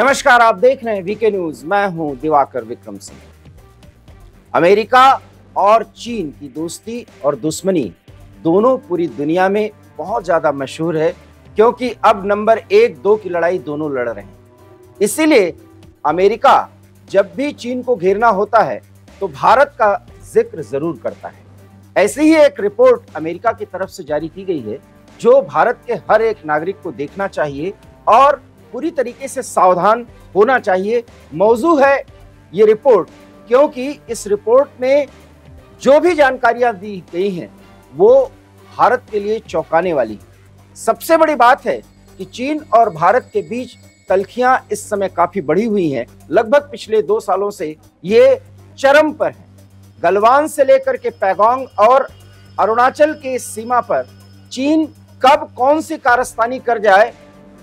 नमस्कार, आप देख रहे हैं वीके न्यूज। मैं हूं दिवाकर विक्रम सिंह। अमेरिका और चीन की दोस्ती और दुश्मनी दोनों पूरी दुनिया में बहुत ज्यादा मशहूर है, क्योंकि अब नंबर 1-2 की लड़ाई दोनों लड़ रहे हैं। इसीलिए अमेरिका जब भी चीन को घेरना होता है तो भारत का जिक्र जरूर करता है। ऐसी ही एक रिपोर्ट अमेरिका की तरफ से जारी की गई है, जो भारत के हर एक नागरिक को देखना चाहिए और पूरी तरीके से सावधान होना चाहिए। मौजू है ये रिपोर्ट, क्योंकि इस रिपोर्ट में जो भी जानकारियां दी गई हैं वो भारत के लिए चौंकाने वाली है। सबसे बड़ी बात है कि चीन और भारत के बीच तल्खियां इस समय काफी बढ़ी हुई हैं। लगभग पिछले 2 सालों से ये चरम पर है। गलवान से लेकर के पैगोंग और अरुणाचल के सीमा पर चीन कब कौन सी कारस्तानी कर जाए,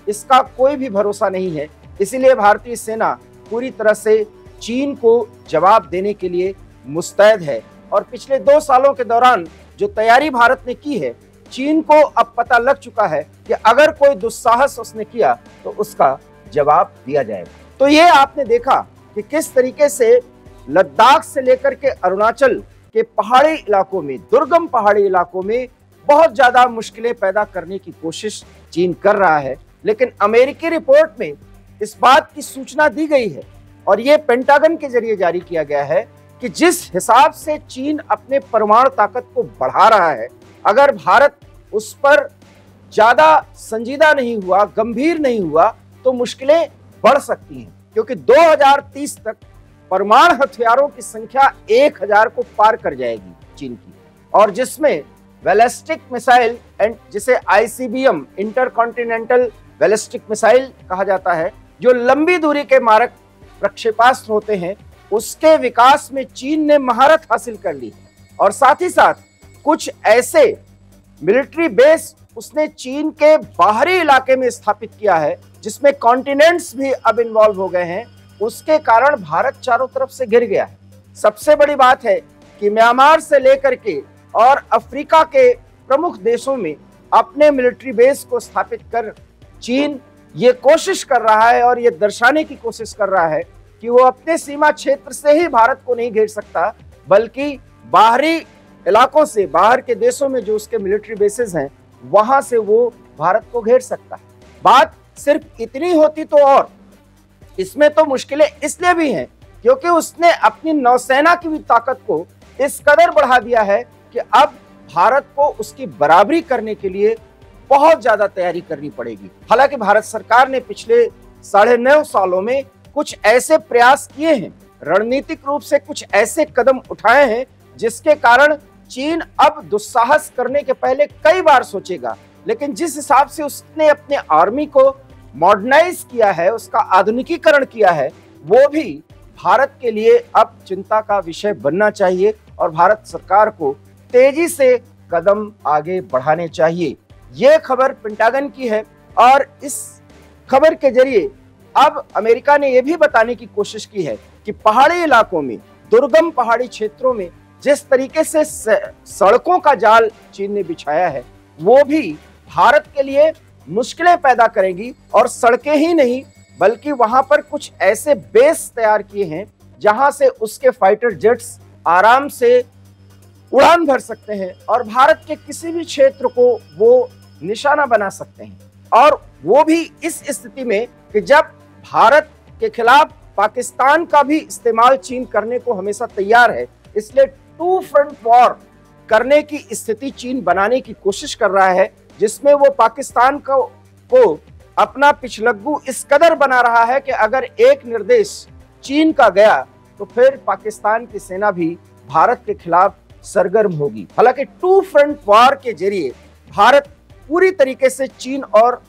इसका कोई भी भरोसा नहीं है। इसीलिए भारतीय सेना पूरी तरह से चीन को जवाब देने के लिए मुस्तैद है। और पिछले 2 सालों के दौरान जो तैयारी भारत ने की है, चीन को अब पता लग चुका है कि अगर कोई दुस्साहस उसने किया तो उसका जवाब दिया जाएगा। तो ये आपने देखा कि किस तरीके से लद्दाख से लेकर के अरुणाचल के पहाड़ी इलाकों में, दुर्गम पहाड़ी इलाकों में बहुत ज्यादा मुश्किलें पैदा करने की कोशिश चीन कर रहा है। लेकिन अमेरिकी रिपोर्ट में इस बात की सूचना दी गई है और ये पेंटागन के जरिए जारी किया गया है कि जिस हिसाब से चीन अपने परमाणु ताकत को बढ़ा रहा है, अगर भारत उस पर ज्यादा संजीदा नहीं हुआ, गंभीर नहीं हुआ, तो मुश्किलें बढ़ सकती हैं। क्योंकि 2030 तक परमाणु हथियारों की संख्या 1000 को पार कर जाएगी चीन की, और जिसमें बैलिस्टिक मिसाइल एंड जिसे ICBM इंटरकॉन्टिनेंटल बैलिस्टिक मिसाइल कहा जाता है, जो लंबी दूरी के मारक प्रक्षेपास्त्र होते हैं, उसके विकास में चीन ने महारत हासिल कर ली। और साथ ही साथ कुछ ऐसे मिलिट्री बेस उसने चीन के बाहरी इलाके में स्थापित किया है, जिसमें कॉन्टिनेंट्स भी अब इन्वॉल्व हो गए हैं। उसके कारण भारत चारों तरफ से घिर गया है। सबसे बड़ी बात है कि म्यांमार से लेकर के और अफ्रीका के प्रमुख देशों में अपने मिलिट्री बेस को स्थापित कर चीन ये कोशिश कर रहा है और ये दर्शाने की कोशिश कर रहा है कि वो अपने सीमा क्षेत्र से ही भारत को नहीं घेर सकता, बल्कि बाहरी इलाकों से, बाहर के देशों में जो उसके मिलिट्री बेसेस हैं, वहां से वो भारत को घेर सकता है। बात सिर्फ इतनी होती तो, और इसमें तो मुश्किलें इसलिए भी हैं क्योंकि उसने अपनी नौसेना की भी ताकत को इस कदर बढ़ा दिया है कि अब भारत को उसकी बराबरी करने के लिए बहुत ज्यादा तैयारी करनी पड़ेगी। हालांकि भारत सरकार ने पिछले 9.5 सालों में कुछ ऐसे प्रयास किए हैं, रणनीतिक रूप से कुछ ऐसे कदम उठाए हैं, जिसके कारण चीन अब दुस्साहस करने के पहले कई बार सोचेगा। लेकिन जिस हिसाब से उसने अपने आर्मी को मॉडर्नाइज किया है, उसका आधुनिकीकरण किया है, वो भी भारत के लिए अब चिंता का विषय बनना चाहिए और भारत सरकार को तेजी से कदम आगे बढ़ाने चाहिए। ये खबर पेंटागन की है और इस खबर के जरिए अब अमेरिका ने यह भी बताने की कोशिश की है कि पहाड़ी इलाकों में, दुर्गम पहाड़ी क्षेत्रों में जिस तरीके से सड़कों का जाल चीन ने बिछाया है, वो भी भारत के लिए मुश्किलें पैदा करेंगी। और सड़कें ही नहीं, बल्कि वहां पर कुछ ऐसे बेस तैयार किए हैं जहां से उसके फाइटर जेट्स आराम से उड़ान भर सकते हैं और भारत के किसी भी क्षेत्र को वो निशाना बना सकते हैं। और वो भी इस स्थिति में कि जब भारत के खिलाफ पाकिस्तान का भी इस्तेमाल चीन करने को हमेशा तैयार है। इसलिए 2 फ्रंट वॉर करने की स्थिति चीन बनाने की कोशिश कर रहा है, जिसमें वो पाकिस्तान को अपना पिछलग्गू इस कदर बना रहा है कि अगर एक निर्देश चीन का गया तो फिर पाकिस्तान की सेना भी भारत के खिलाफ सरगर्म होगी। हालांकि 2 फ्रंट वॉर के जरिए भारत पूरी तरीके से चीन और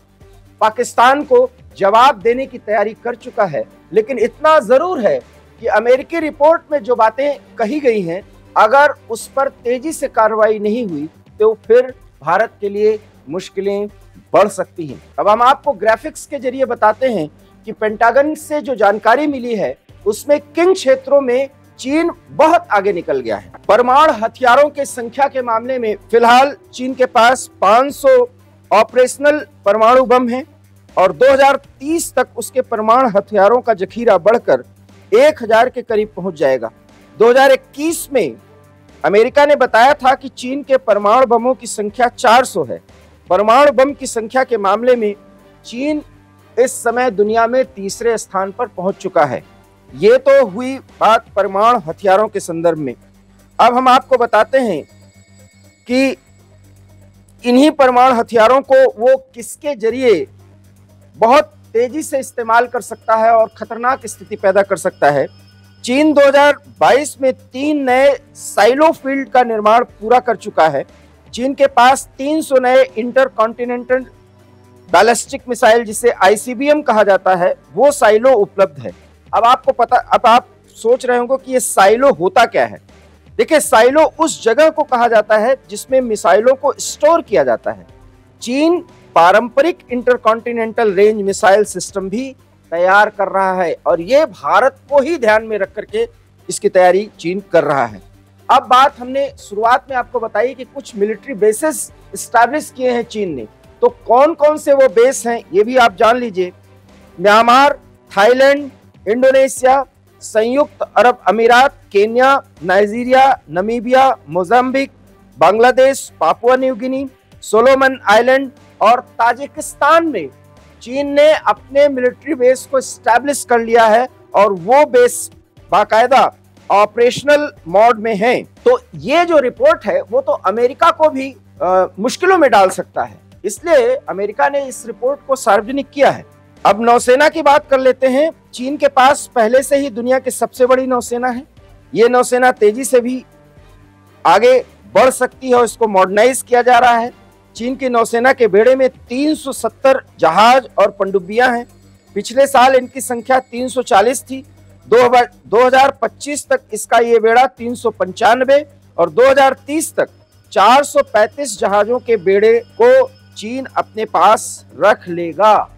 पाकिस्तान को जवाब देने की तैयारी कर चुका है। लेकिन इतना जरूर है कि अमेरिकी रिपोर्ट में जो बातें कही गई हैं, अगर उस पर तेजी से कार्रवाई नहीं हुई तो फिर भारत के लिए मुश्किलें बढ़ सकती हैं। अब हम आपको ग्राफिक्स के जरिए बताते हैं कि पेंटागन से जो जानकारी मिली है, उसमें किन क्षेत्रों में चीन बहुत आगे निकल गया है। परमाणु हथियारों के संख्या के मामले में फिलहाल चीन के पास 500 ऑपरेशनल परमाणु बम हैं। और 2030 तक उसके परमाणु हथियारों का जखीरा बढ़कर 1000 के करीब पहुंच जाएगा। 2021 में अमेरिका ने बताया था कि चीन के परमाणु बमों की संख्या 400 है। परमाणु बम की संख्या के मामले में चीन इस समय दुनिया में तीसरे स्थान पर पहुंच चुका है। ये तो हुई बात परमाणु हथियारों के संदर्भ में। अब हम आपको बताते हैं कि इन्हीं परमाणु हथियारों को वो किसके जरिए बहुत तेजी से इस्तेमाल कर सकता है और खतरनाक स्थिति पैदा कर सकता है। चीन 2022 में 3 नए साइलो फील्ड का निर्माण पूरा कर चुका है। चीन के पास 300 नए इंटरकॉन्टिनेंटल बैलिस्टिक मिसाइल, जिसे ICBM कहा जाता है, वो साइलो उपलब्ध है। अब आप सोच रहे होंगे कि ये साइलो होता क्या है। देखिए, साइलो उस जगह को कहा जाता है जिसमें मिसाइलों को स्टोर किया जाता है। चीन पारंपरिक इंटरकॉन्टिनेंटल रेंज मिसाइल सिस्टम भी तैयार कर रहा है और ये भारत को ही ध्यान में रख करके इसकी तैयारी चीन कर रहा है। अब बात हमने शुरुआत में आपको बताई कि कुछ मिलिट्री बेसेस एस्टैब्लिश किए हैं चीन ने, तो कौन कौन से वो बेस हैं ये भी आप जान लीजिए। म्यांमार, थाईलैंड, इंडोनेशिया, संयुक्त अरब अमीरात, Kenya, Nigeria, Namibia, Mozambique, Bangladesh, Papua New Guinea, Solomon island और ताजिकिस्तान में चीन ने अपने मिलिट्री बेस को एस्टैब्लिश कर लिया है और वो बेस बाकायदा ऑपरेशनल मोड में हैं। तो ये जो रिपोर्ट है वो तो अमेरिका को भी मुश्किलों में डाल सकता है, इसलिए अमेरिका ने इस रिपोर्ट को सार्वजनिक किया है। अब नौसेना की बात कर लेते हैं। चीन के पास पहले से ही दुनिया की सबसे बड़ी नौसेना है। ये नौसेना तेजी से भी आगे बढ़ सकती है और इसको मॉडर्नाइज किया जा रहा है। चीन की नौसेना के बेड़े में 370 जहाज और पनडुब्बियां हैं। पिछले साल इनकी संख्या 340 थी। 2025 तक इसका ये बेड़ा 395 और 2030 तक 435 जहाजों के बेड़े को चीन अपने पास रख लेगा।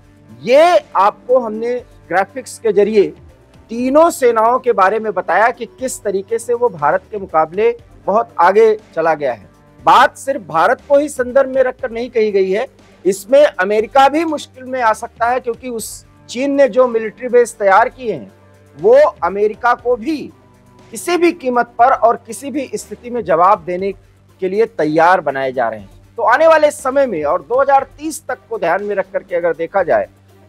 ये आपको हमने ग्राफिक्स के जरिए तीनों सेनाओं के बारे में बताया कि किस तरीके से वो भारत के मुकाबले बहुत आगे चला गया है। बात सिर्फ भारत को ही संदर्भ में रखकर नहीं कही गई है, इसमें अमेरिका भी मुश्किल में आ सकता है, क्योंकि उस चीन ने जो मिलिट्री बेस तैयार किए हैं वो अमेरिका को भी किसी भी कीमत पर और किसी भी स्थिति में जवाब देने के लिए तैयार बनाए जा रहे हैं। तो आने वाले समय में और 2030 तक को ध्यान में रख करके अगर देखा जाए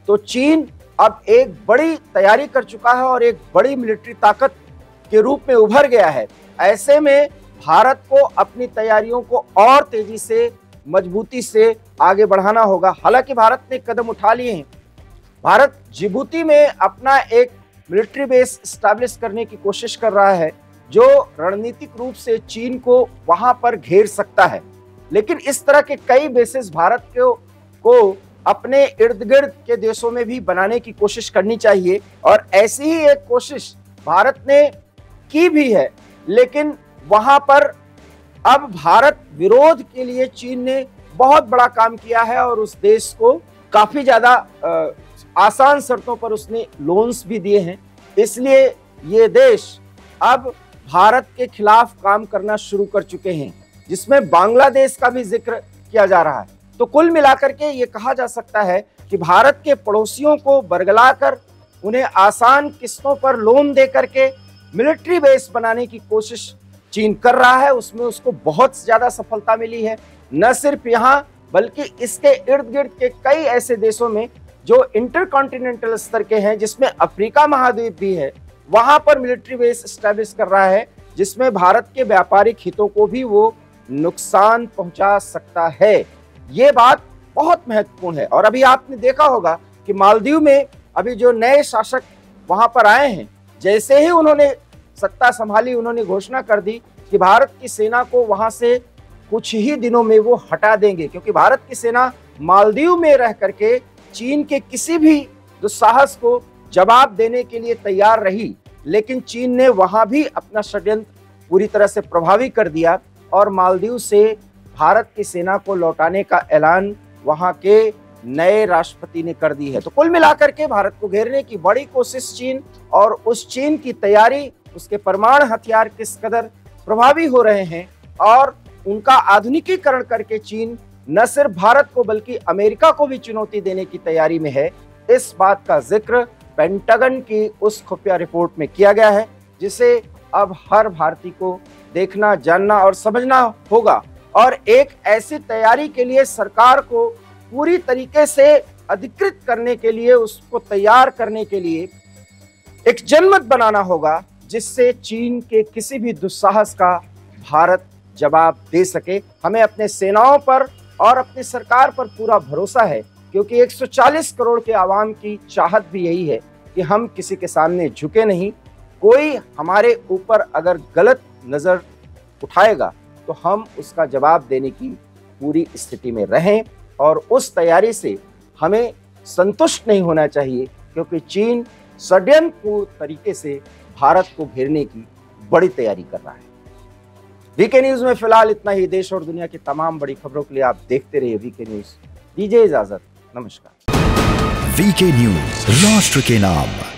तो चीन अब एक बड़ी तैयारी कर चुका है और एक बड़ी मिलिट्री ताकत के रूप में उभर गया है। ऐसे में भारत को अपनी तैयारियों को और तेजी से, मजबूती से आगे बढ़ाना होगा। हालांकि भारत ने कदम उठा लिए हैं। भारत जिबूती में अपना एक मिलिट्री बेस एस्टैब्लिश करने की कोशिश कर रहा है, जो रणनीतिक रूप से चीन को वहां पर घेर सकता है। लेकिन इस तरह के कई बेसेस भारत को अपने इर्द गिर्द के देशों में भी बनाने की कोशिश करनी चाहिए और ऐसी ही एक कोशिश भारत ने की भी है। लेकिन वहां पर अब भारत विरोध के लिए चीन ने बहुत बड़ा काम किया है और उस देश को काफी ज्यादा आसान शर्तों पर उसने लोन्स भी दिए हैं। इसलिए ये देश अब भारत के खिलाफ काम करना शुरू कर चुके हैं, जिसमें बांग्लादेश का भी जिक्र किया जा रहा है। तो कुल मिलाकर के ये कहा जा सकता है कि भारत के पड़ोसियों को बरगलाकर उन्हें आसान किस्तों पर लोन दे करके मिलिट्री बेस बनाने की कोशिश चीन कर रहा है। उसमें उसको बहुत ज्यादा सफलता मिली है, न सिर्फ यहाँ बल्कि इसके इर्द गिर्द के कई ऐसे देशों में जो इंटरकॉन्टिनेंटल स्तर के हैं, जिसमें अफ्रीका महाद्वीप भी है, वहां पर मिलिट्री बेस एस्टैब्लिश कर रहा है, जिसमें भारत के व्यापारिक हितों को भी वो नुकसान पहुंचा सकता है। ये बात बहुत महत्वपूर्ण है। और अभी आपने देखा होगा कि मालदीव में अभी जो नए शासक वहां पर आए हैं, जैसे ही उन्होंने सत्ता संभाली, उन्होंने घोषणा कर दी कि भारत की सेना को वहां से कुछ ही दिनों में वो हटा देंगे, क्योंकि भारत की सेना मालदीव में रह करके चीन के किसी भी दुस्साहस को जवाब देने के लिए तैयार रही। लेकिन चीन ने वहां भी अपना षड्यंत्र पूरी तरह से प्रभावी कर दिया और मालदीव से भारत की सेना को लौटाने का ऐलान वहां के नए राष्ट्रपति ने कर दी है। तो कुल मिलाकर के भारत को घेरने की बड़ी कोशिश चीन और उस चीन की तैयारी, उसके परमाणु हथियार किस कदर प्रभावी हो रहे हैं और उनका आधुनिकीकरण करके चीन न सिर्फ भारत को बल्कि अमेरिका को भी चुनौती देने की तैयारी में है। इस बात का जिक्र पेंटागन की उस खुफिया रिपोर्ट में किया गया है, जिसे अब हर भारतीय को देखना, जानना और समझना होगा। और एक ऐसी तैयारी के लिए सरकार को पूरी तरीके से अधिकृत करने के लिए, उसको तैयार करने के लिए एक जनमत बनाना होगा, जिससे चीन के किसी भी दुस्साहस का भारत जवाब दे सके। हमें अपने सेनाओं पर और अपनी सरकार पर पूरा भरोसा है, क्योंकि 140 करोड़ के आवाम की चाहत भी यही है कि हम किसी के सामने झुके नहीं। कोई हमारे ऊपर अगर गलत नजर उठाएगा तो हम उसका जवाब देने की पूरी स्थिति में रहें, और उस तैयारी से हमें संतुष्ट नहीं होना चाहिए, क्योंकि चीन षड्यंत्रपूर्ण तरीके से भारत को घेरने की बड़ी तैयारी कर रहा है। वीके न्यूज में फिलहाल इतना ही। देश और दुनिया की तमाम बड़ी खबरों के लिए आप देखते रहिए वीके न्यूज। दीजिए इजाजत, नमस्कार। वीके न्यूज, राष्ट्र के नाम।